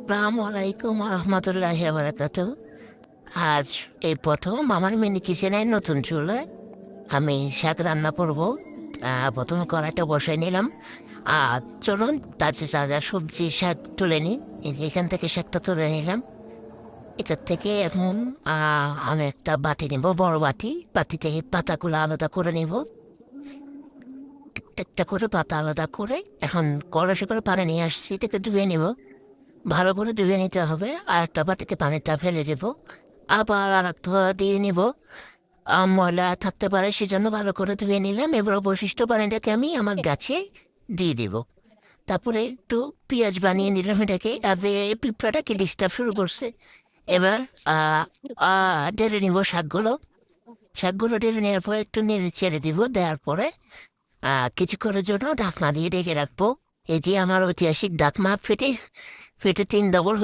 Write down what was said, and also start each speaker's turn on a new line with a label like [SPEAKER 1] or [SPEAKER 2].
[SPEAKER 1] আসসালামু আলাইকুম রহমতুল্লাহি ওয়া বারাকাতুহু। আজ এই প্রথম আমার মিনি কিচেনে নতুন চুলায় আমি শাক রান্না করব। প্রথমে কড়াইটা বসাই নিলাম। আর চলুন তাতে যা যা সবজি শাক তুলে নিই। এই যে এখান থেকে শাকটা তুলে নিলাম। এটার থেকে এখন আমি একটা বাটি নেব, বড় বাটি। বাটি থেকে পাতাগুলো আলাদা করে নেব। একটা একটা করে পাতা আলাদা করে এখন কলসে করে পানি নিয়ে আসছি, এটাকে ধুয়ে নেব। ভালো করে ধুয়ে নিতে হবে। আর একটা বাটিতে পানিটা ফেলে দেব। আবার আর একটা দিয়ে নিব। ময়লা থাকতে পারে, সেজন্য ভালো করে ধুয়ে নিলাম। এবার অবশিষ্ট পানিটাকে আমি আমার গাছে দিয়ে দিব। তারপরে একটু পেঁয়াজ বানিয়ে নিলাম এটাকে। আর পিঁপড়াটাকে ডিস্টার্ব শুরু করছে। এবার ঢেলে নিব শাকগুলো। শাকগুলো ঢেলে নেওয়ার পরে একটু নেড়ে ছেড়ে দিব। দেওয়ার পরে কিছুক্ষণের জন্য ঢাকনা দিয়ে ঢেকে রাখবো। এই যে আমার ঐতিহাসিক ঢাকনা ফেটে ফেটে 3 ডবল